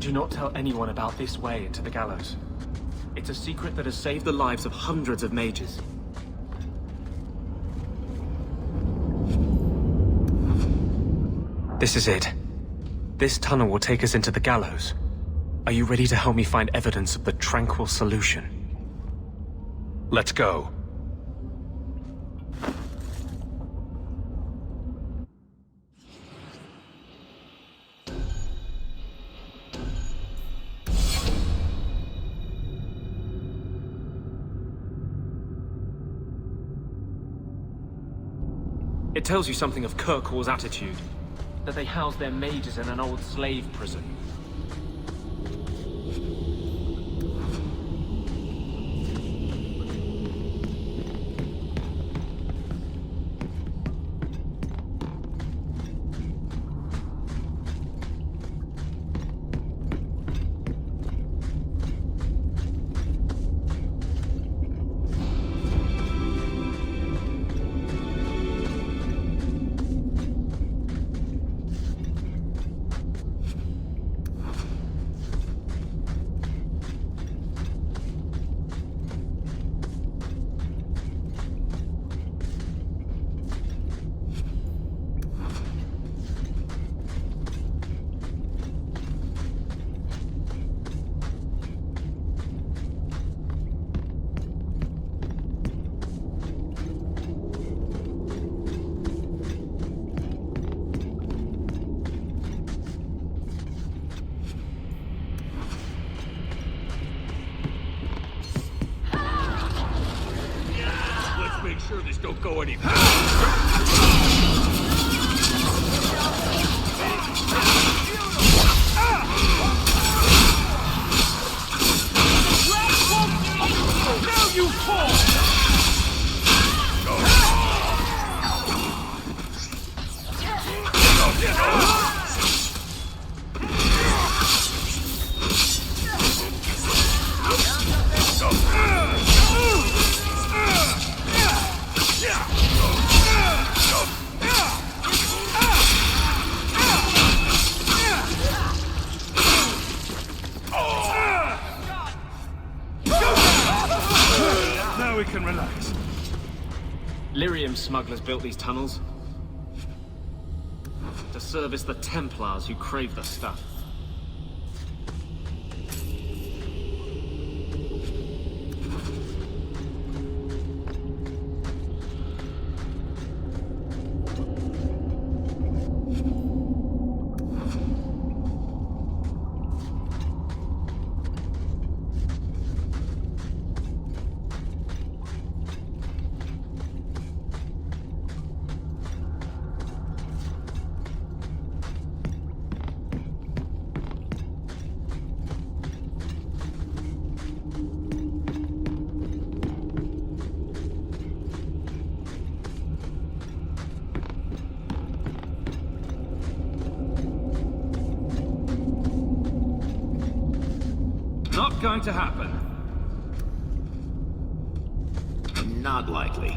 Do not tell anyone about this way into the gallows. It's a secret that has saved the lives of hundreds of mages. This is it. This tunnel will take us into the gallows. Are you ready to help me find evidence of the tranquil solution? Let's go. It tells you something of Kirkwall's attitude. That they house their mages in an old slave prison. Make sure this don't go any Now you fall! We can relax. Lyrium smugglers built these tunnels to service the Templars who crave the stuff. Not going to happen. Not likely.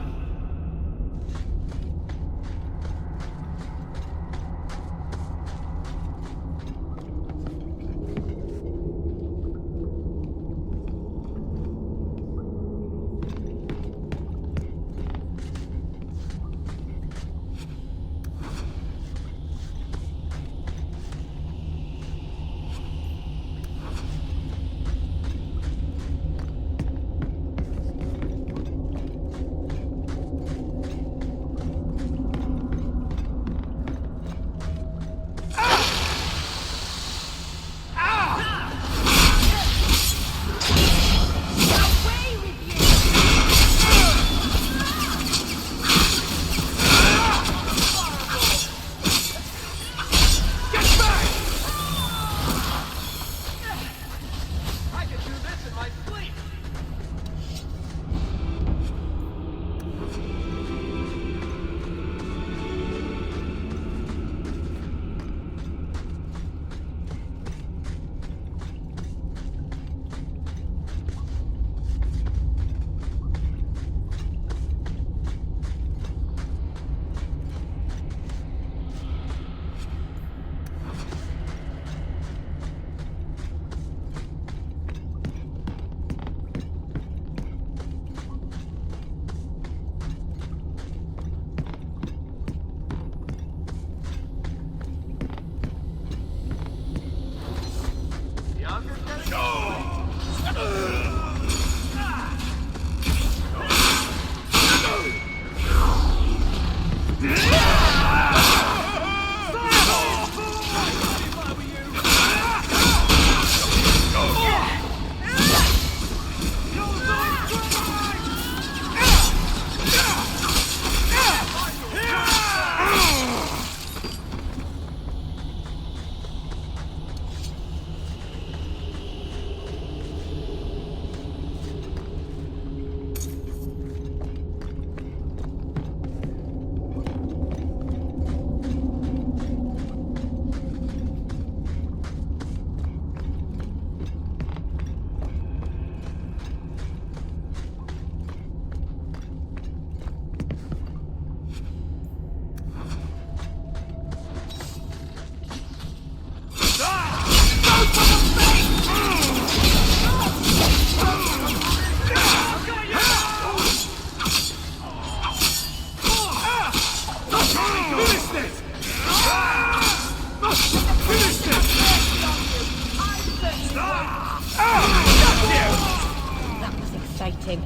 fighting.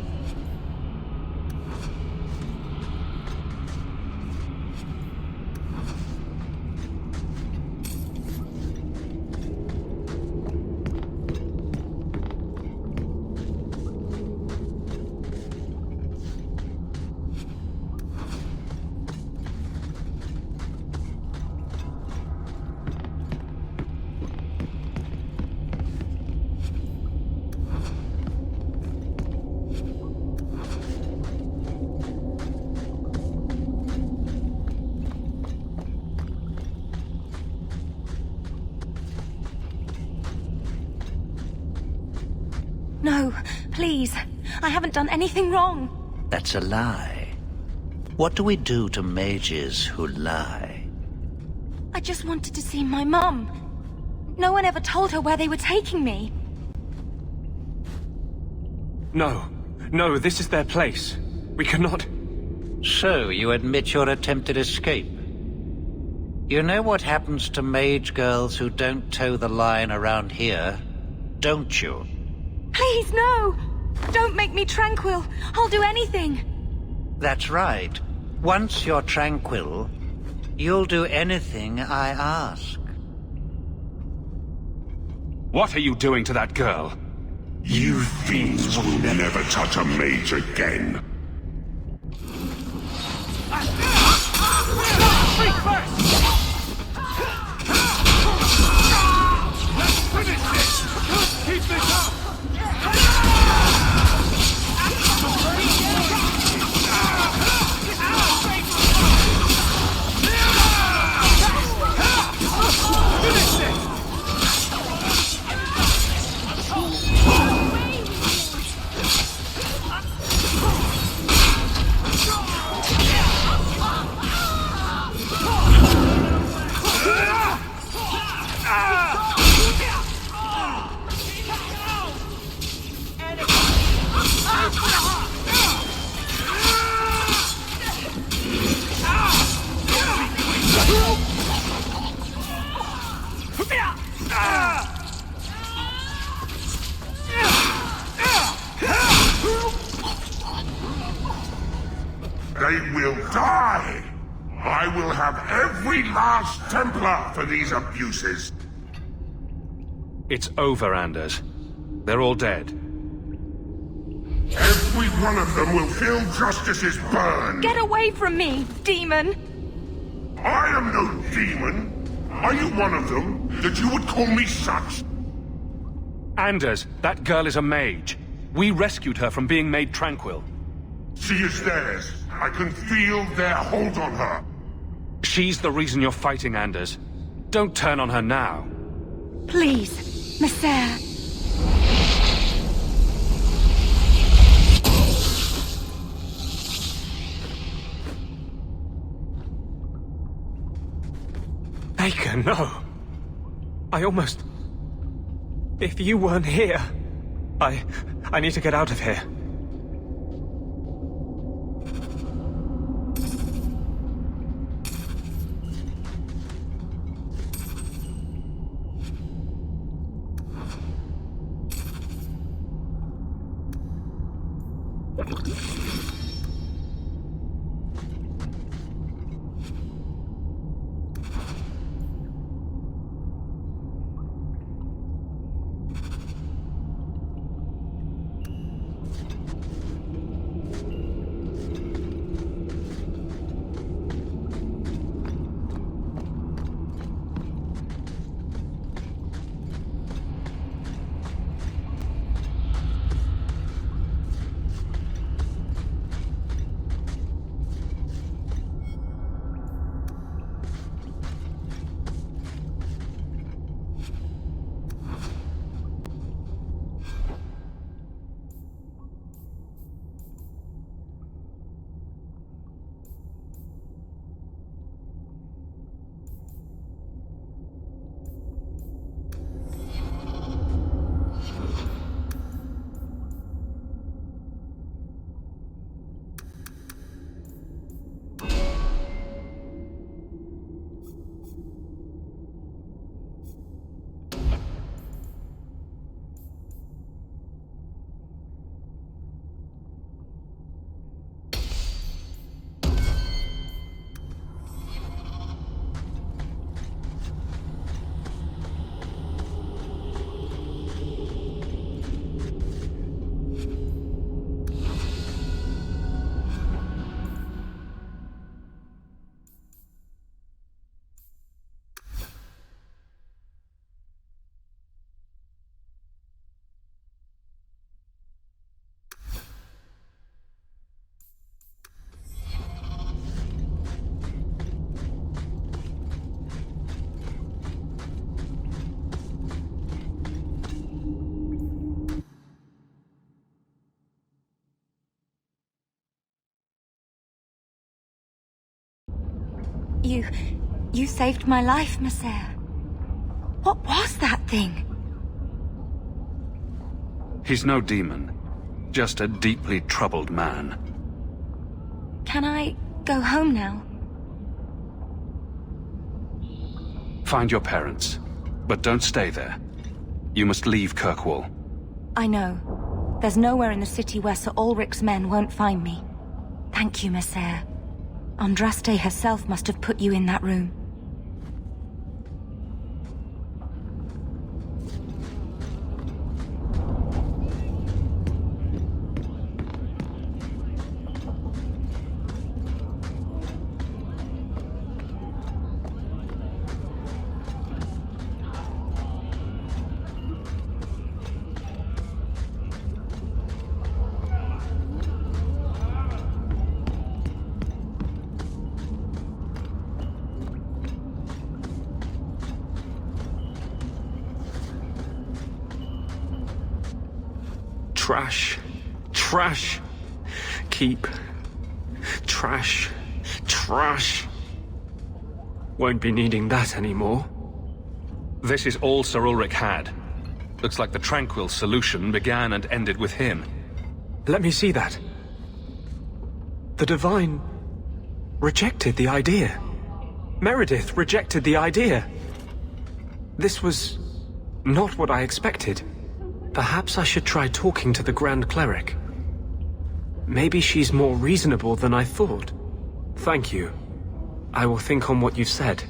No, please. I haven't done anything wrong. That's a lie. What do we do to mages who lie? I just wanted to see my mum. No one ever told her where they were taking me. No. No, this is their place. We cannot... So, you admit your attempted escape? You know what happens to mage girls who don't toe the line around here, don't you? Please, no! Don't make me tranquil. I'll do anything. That's right. Once you're tranquil, you'll do anything I ask. What are you doing to that girl? You fiends will never touch a mage again. Speak first! Let's finish this! Keep this up! They will die! I will have every last Templar for these abuses! It's over, Anders. They're all dead. Every one of them will feel justice's burn! Get away from me, demon! I am no demon! Are you one of them, that you would call me such? Anders, that girl is a mage. We rescued her from being made tranquil. She is theirs. I can feel their hold on her. She's the reason you're fighting, Anders. Don't turn on her now. Please, Messer. Baker, no. I almost... If you weren't here... I need to get out of here. You saved my life, Messer. What was that thing? He's no demon. Just a deeply troubled man. Can I go home now? Find your parents, but don't stay there. You must leave Kirkwall. I know. There's nowhere in the city where Sir Ulrich's men won't find me. Thank you, Messer. Andraste herself must have put you in that room. Trash. Trash. Keep. Trash. Trash. Won't be needing that anymore. This is all Sir Ulrich had. Looks like the Tranquil solution began and ended with him. Let me see that. The Divine rejected the idea. Meredith rejected the idea. This was not what I expected. Perhaps I should try talking to the Grand Cleric. Maybe she's more reasonable than I thought. Thank you. I will think on what you've said.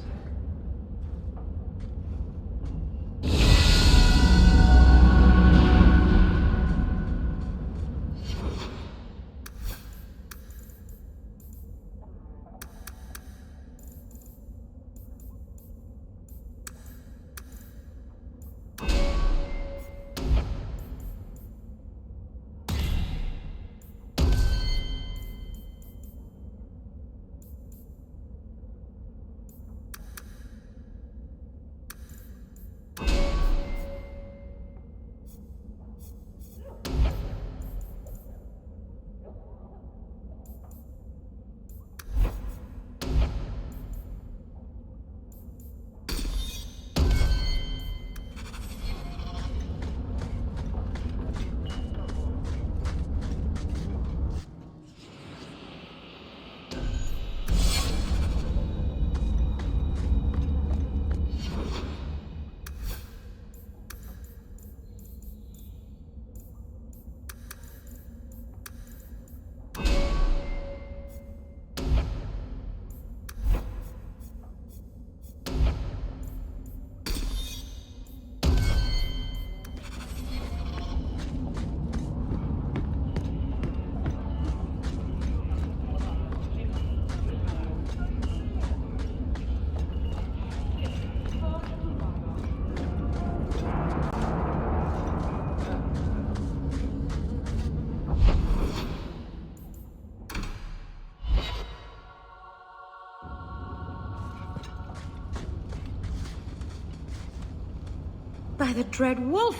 By the dread wolf!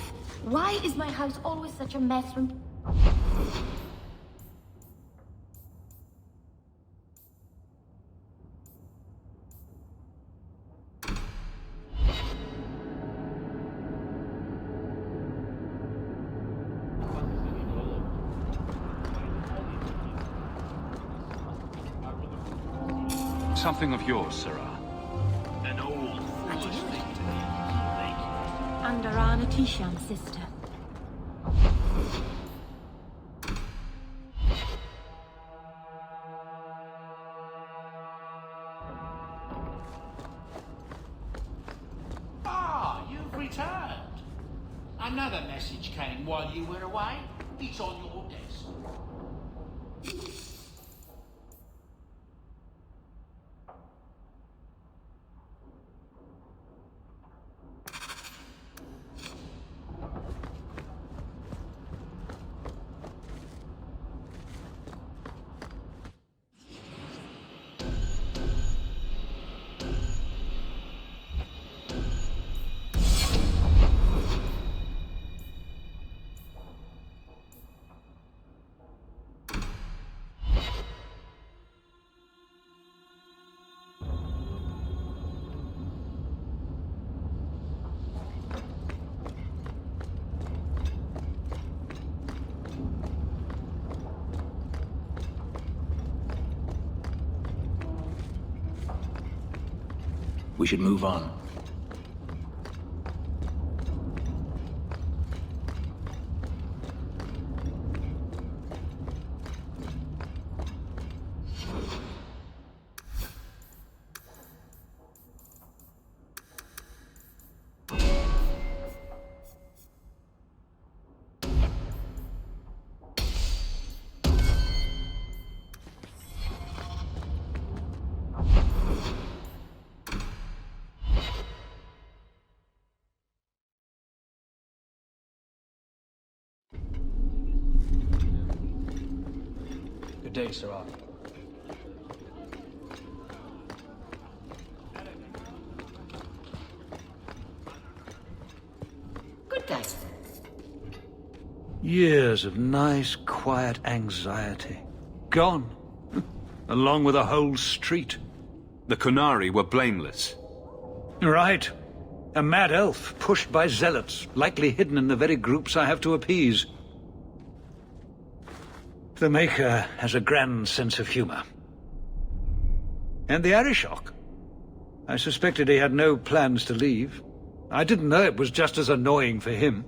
Why is my house always such a mess when... Something of yours, Sirrah. An old foolish thing to do. Thank you. Andarana Tisham, sister. Ah, you've returned. Another message came while you were away. It's on your desk. We should move on. Good day, Sir Hawke. Good day. Years of nice, quiet anxiety. Gone. Along with a whole street. The Qunari were blameless. Right. A mad elf, pushed by zealots, likely hidden in the very groups I have to appease. The Maker has a grand sense of humor. And the Arishok. I suspected he had no plans to leave. I didn't know it was just as annoying for him.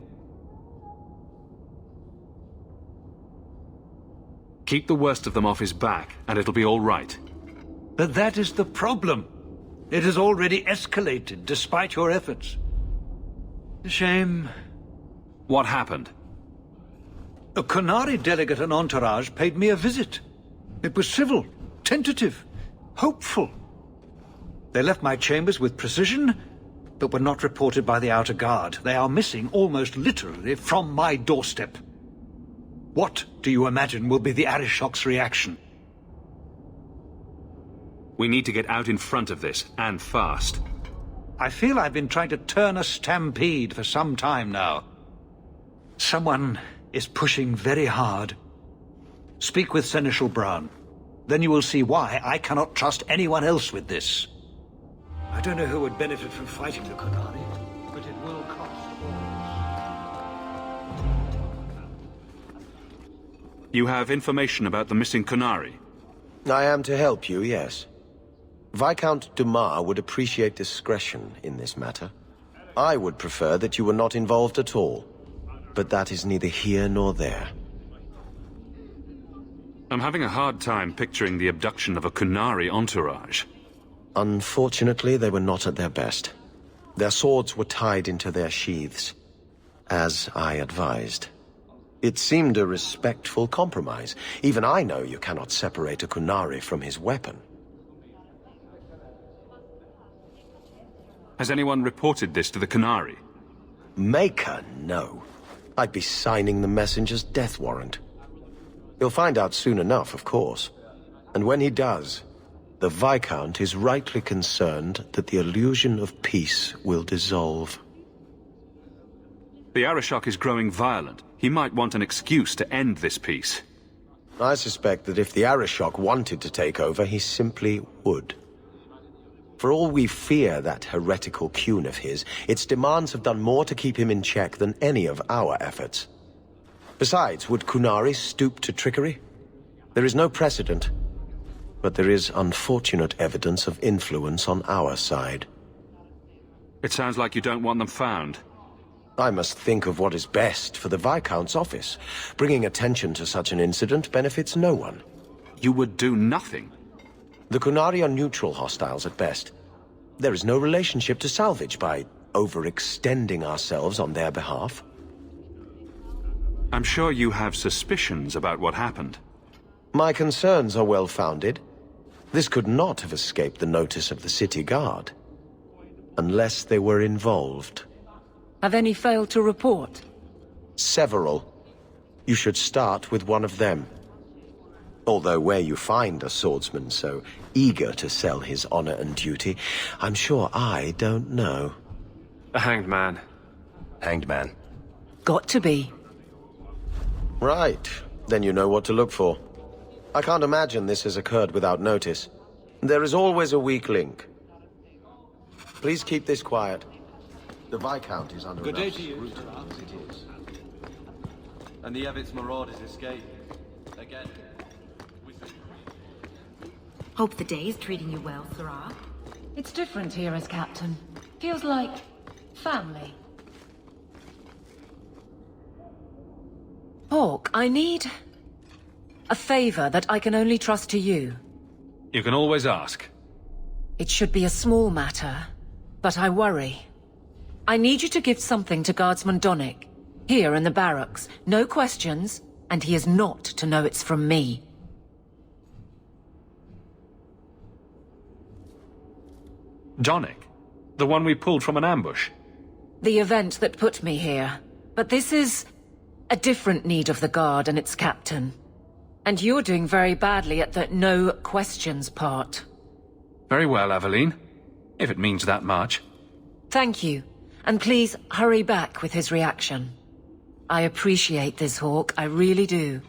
Keep the worst of them off his back, and it'll be all right. But that is the problem. It has already escalated, despite your efforts. A shame. What happened? A Qunari delegate and entourage paid me a visit. It was civil, tentative, hopeful. They left my chambers with precision, but were not reported by the outer guard. They are missing almost literally from my doorstep. What do you imagine will be the Arishok's reaction? We need to get out in front of this, and fast. I feel I've been trying to turn a stampede for some time now. Someone is pushing very hard. Speak with Seneschal Brown. Then you will see why I cannot trust anyone else with this. I don't know who would benefit from fighting the Qunari, but it will cost. You have information about the missing Qunari? I am to help you, yes. Viscount Dumas would appreciate discretion in this matter. I would prefer that you were not involved at all. But that is neither here nor there. I'm having a hard time picturing the abduction of a Qunari entourage. Unfortunately, they were not at their best. Their swords were tied into their sheaths, as I advised. It seemed a respectful compromise. Even I know you cannot separate a Qunari from his weapon. Has anyone reported this to the Qunari? Maker, no. I'd be signing the messenger's death warrant. He'll find out soon enough, of course. And when he does, the Viscount is rightly concerned that the illusion of peace will dissolve. The Arishok is growing violent. He might want an excuse to end this peace. I suspect that if the Arishok wanted to take over, he simply would. For all we fear that heretical Qun of his, its demands have done more to keep him in check than any of our efforts. Besides, would Qunari stoop to trickery? There is no precedent, but there is unfortunate evidence of influence on our side. It sounds like you don't want them found. I must think of what is best for the Viscount's office. Bringing attention to such an incident benefits no one. You would do nothing. The Qunari are neutral hostiles at best. There is no relationship to salvage by overextending ourselves on their behalf. I'm sure you have suspicions about what happened. My concerns are well-founded. This could not have escaped the notice of the city guard. Unless they were involved. Have any failed to report? Several. You should start with one of them. Although where you find a swordsman so eager to sell his honor and duty, I'm sure I don't know. A hanged man. Hanged man. Got to be. Right. Then you know what to look for. I can't imagine this has occurred without notice. There is always a weak link. Please keep this quiet. The Viscount is under Good day to you. as it is. And the Evitz marauders escape. Again. Hope the day is treating you well, Sirrah. It's different here as captain. Feels like family. Hawke, I need a favor that I can only trust to you. You can always ask. It should be a small matter, but I worry. I need you to give something to Guardsman Donnick, here in the barracks. No questions, and he is not to know it's from me. Donnick? The one we pulled from an ambush? The event that put me here. But this is a different need of the Guard and its captain. And you're doing very badly at the no questions part. Very well, Aveline. If it means that much. Thank you. And please, hurry back with his reaction. I appreciate this, Hawke. I really do.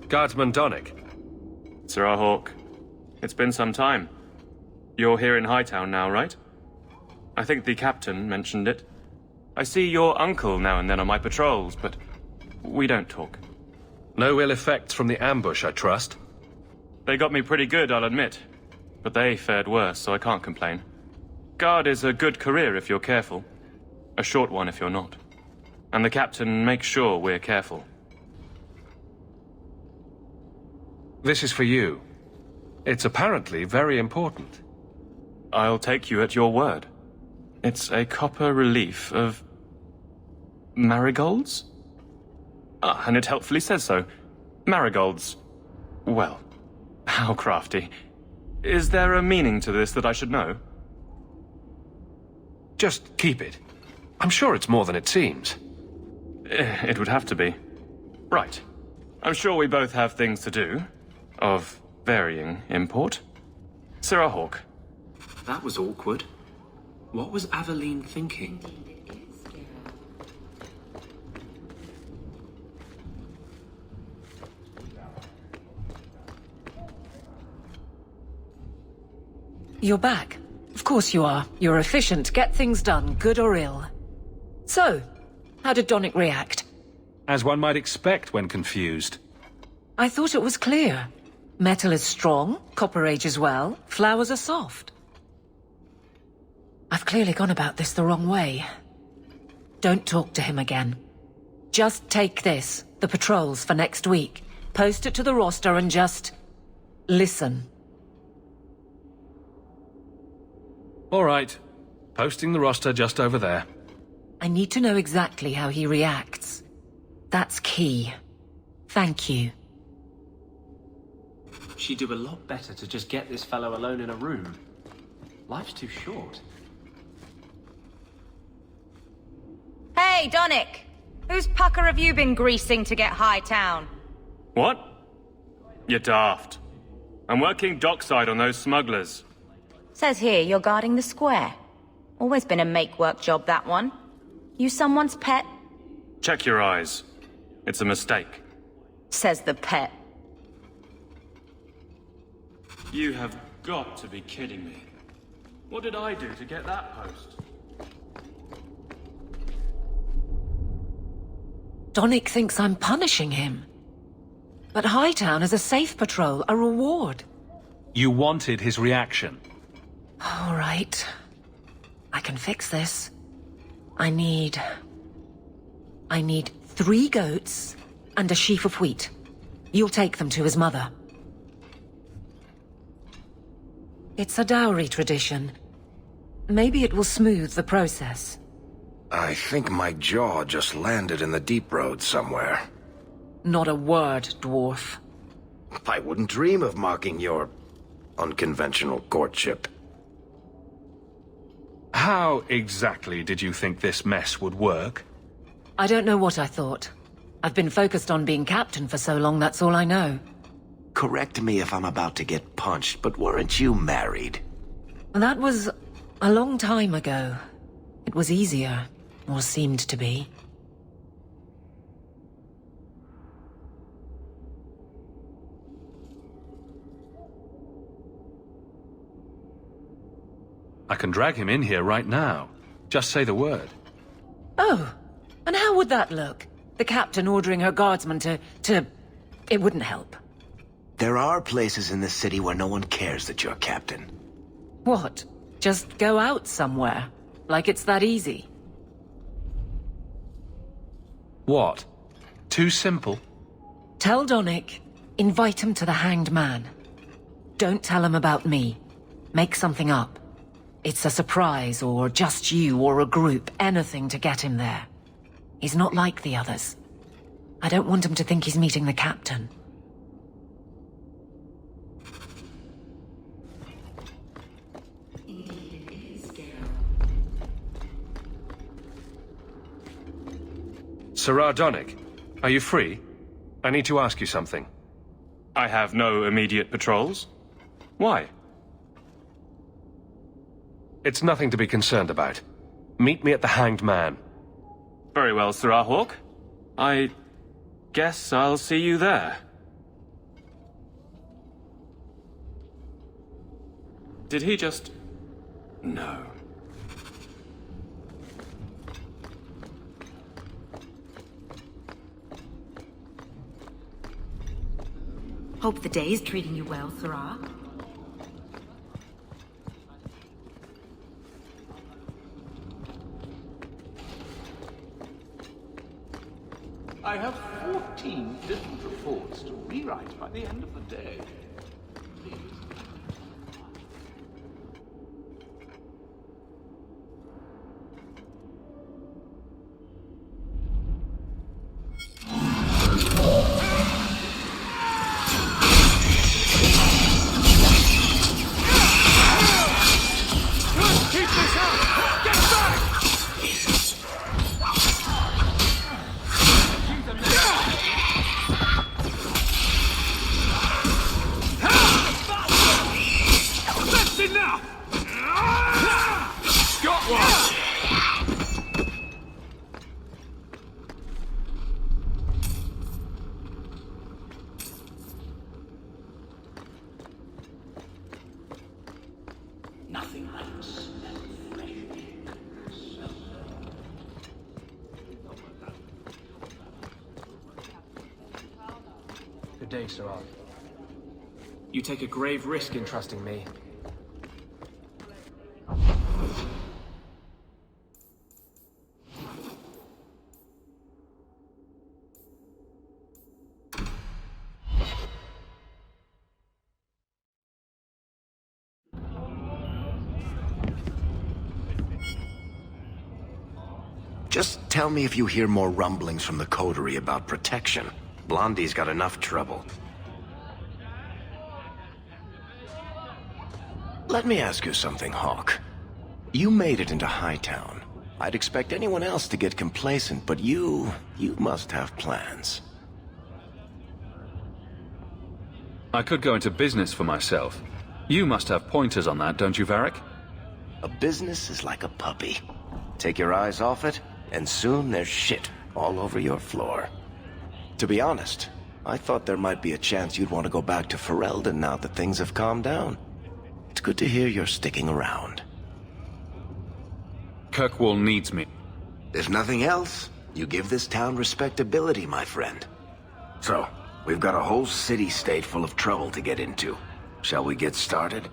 Guardsman Donnick. Sir Hawke, it's been some time. You're here in Hightown now, right? I think the captain mentioned it. I see your uncle now and then on my patrols, but we don't talk. No ill effects from the ambush, I trust? They got me pretty good, I'll admit. But they fared worse, so I can't complain. Guard is a good career if you're careful. A short one if you're not. And the captain makes sure we're careful. This is for you. It's apparently very important. I'll take you at your word. It's a copper relief of marigolds? And it helpfully says so. Marigolds. Well, how crafty. Is there a meaning to this that I should know? Just keep it. I'm sure it's more than it seems. It would have to be. Right. I'm sure we both have things to do. Of varying import. Sir Hawke. That was awkward. What was Aveline thinking? You're back. Of course you are. You're efficient. Get things done, good or ill. So, how did Donnick react? As one might expect when confused. I thought it was clear. Metal is strong, copper ages well, flowers are soft. I've clearly gone about this the wrong way. Don't talk to him again. Just take this, the patrols for next week, post it to the roster and just listen. All right. Posting the roster just over there. I need to know exactly how he reacts. That's key. Thank you. She'd do a lot better to just get this fellow alone in a room. Life's too short. Hey, Donnick! Whose pucker have you been greasing to get Hightown? What? You're daft. I'm working dockside on those smugglers. Says here you're guarding the square. Always been a make-work job, that one. You someone's pet? Check your eyes. It's a mistake. Says the pet. You have got to be kidding me. What did I do to get that post? Donnick thinks I'm punishing him. But Hightown is a safe patrol, a reward. You wanted his reaction. All right. I can fix this. I need 3 goats and a sheaf of wheat. You'll take them to his mother. It's a dowry tradition. Maybe it will smooth the process. I think my jaw just landed in the deep road somewhere. Not a word, dwarf. I wouldn't dream of mocking your unconventional courtship. How exactly did you think this mess would work? I don't know what I thought. I've been focused on being captain for so long, that's all I know. Correct me if I'm about to get punched, but weren't you married? That was a long time ago. It was easier, or seemed to be. I can drag him in here right now. Just say the word. Oh, and how would that look? The captain ordering her guardsmen to... It wouldn't help. There are places in this city where no one cares that you're captain. What? Just go out somewhere? Like it's that easy? What? Too simple? Tell Donick, invite him to the Hanged Man. Don't tell him about me. Make something up. It's a surprise, or just you, or a group, anything to get him there. He's not like the others. I don't want him to think he's meeting the captain. Sirrah Donick, are you free? I need to ask you something. I have no immediate patrols. Why? It's nothing to be concerned about. Meet me at the Hanged Man. Very well, Sirrah Hawke. I guess I'll see you there. Did he just... No. Hope the day is treating you well, Sirrah. I have 14 different reports to rewrite by the end of the day. Nothing like the smell of fresh egg. Good day, Sirrah. You take a grave risk in trusting me. Just tell me if you hear more rumblings from the coterie about protection. Blondie's got enough trouble. Let me ask you something, Hawke. You made it into Hightown. I'd expect anyone else to get complacent, but you must have plans. I could go into business for myself. You must have pointers on that, don't you, Varric? A business is like a puppy. Take your eyes off it, and soon there's shit all over your floor. To be honest, I thought there might be a chance you'd want to go back to Ferelden now that things have calmed down. It's good to hear you're sticking around. Kirkwall needs me. If nothing else, you give this town respectability, my friend. So, we've got a whole city-state full of trouble to get into. Shall we get started?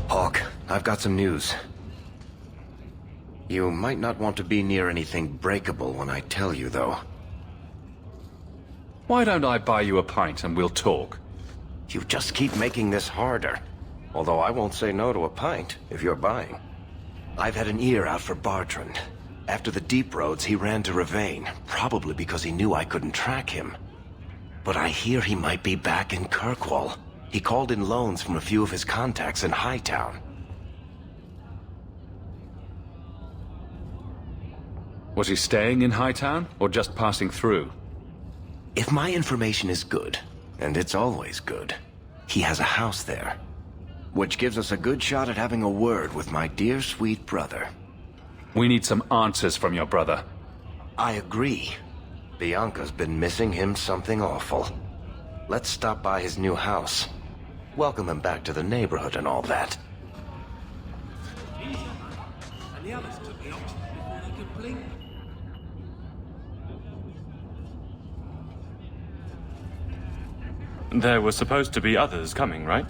Hawke, I've got some news. You might not want to be near anything breakable when I tell you, though. Why don't I buy you a pint and we'll talk? You just keep making this harder. Although I won't say no to a pint, if you're buying. I've had an ear out for Bartrand. After the Deep Roads, he ran to Ravain, probably because he knew I couldn't track him. But I hear he might be back in Kirkwall. He called in loans from a few of his contacts in Hightown. Was he staying in Hightown, or just passing through? If my information is good, and it's always good, he has a house there. Which gives us a good shot at having a word with my dear sweet brother. We need some answers from your brother. I agree. Bianca's been missing him something awful. Let's stop by his new house. Welcome him back to the neighborhood and all that. And the others took the oxygen before they could blink. There were supposed to be others coming, right?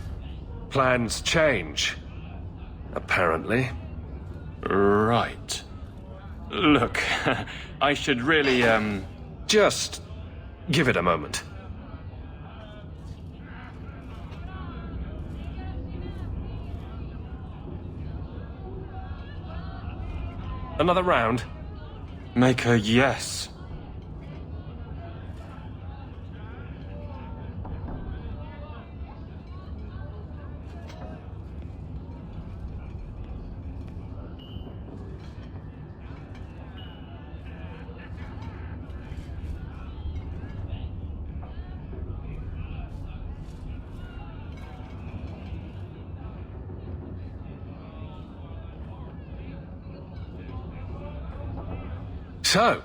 Plans change. Apparently. Right. Look, I should really, Just give it a moment. Another round? Make a yes. So,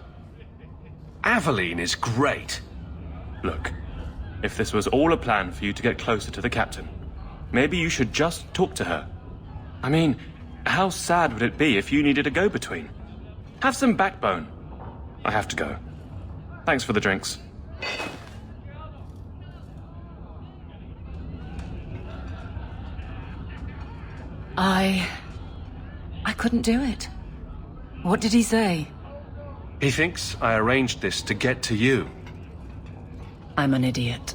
Aveline is great. Look, if this was all a plan for you to get closer to the captain, maybe you should just talk to her. I mean, how sad would it be if you needed a go-between? Have some backbone. I have to go. Thanks for the drinks. I couldn't do it. What did he say? He thinks I arranged this to get to you. I'm an idiot.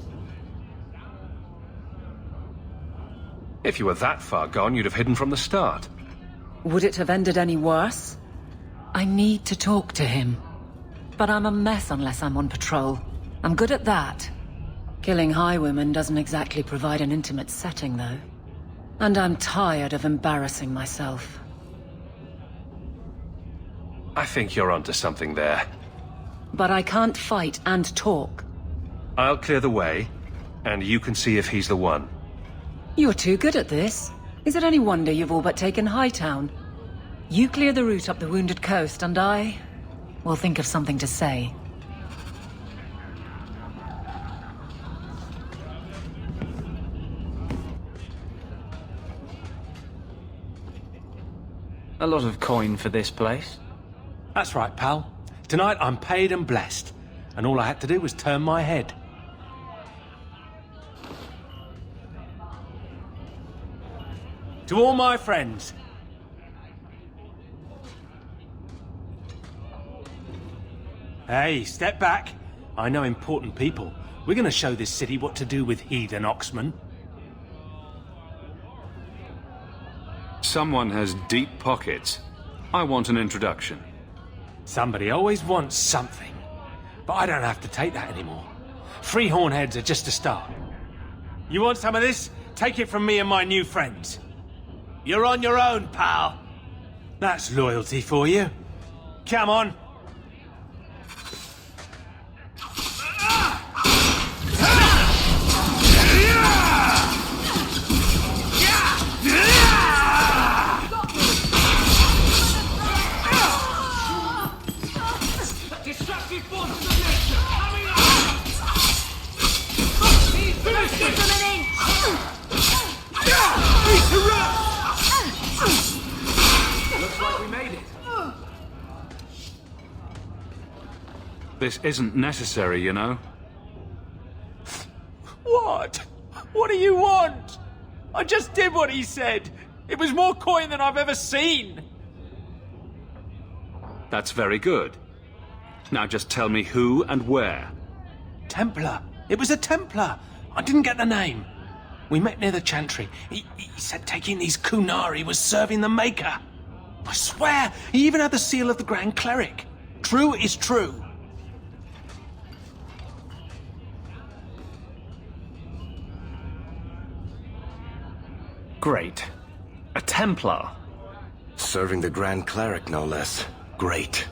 If you were that far gone, you'd have hidden from the start. Would it have ended any worse? I need to talk to him. But I'm a mess unless I'm on patrol. I'm good at that. Killing highwaymen doesn't exactly provide an intimate setting, though. And I'm tired of embarrassing myself. I think you're onto something there. But I can't fight and talk. I'll clear the way, and you can see if he's the one. You're too good at this. Is it any wonder you've all but taken Hightown? You clear the route up the Wounded Coast, and I will think of something to say. A lot of coin for this place. That's right, pal. Tonight I'm paid and blessed, and all I had to do was turn my head. To all my friends. Hey, step back. I know important people. We're gonna show this city what to do with heathen oxmen. Someone has deep pockets. I want an introduction. Somebody always wants something. But I don't have to take that anymore. Free hornheads are just a start. You want some of this? Take it from me and my new friends. You're on your own, pal. That's loyalty for you. Come on. This isn't necessary, you know. What? What do you want? I just did what he said. It was more coin than I've ever seen. That's very good. Now just tell me who and where. Templar. It was a Templar. I didn't get the name. We met near the Chantry. He said taking these Qunari was serving the Maker. I swear, he even had the seal of the Grand Cleric. True is true. Great. A Templar. Serving the Grand Cleric, no less. Great.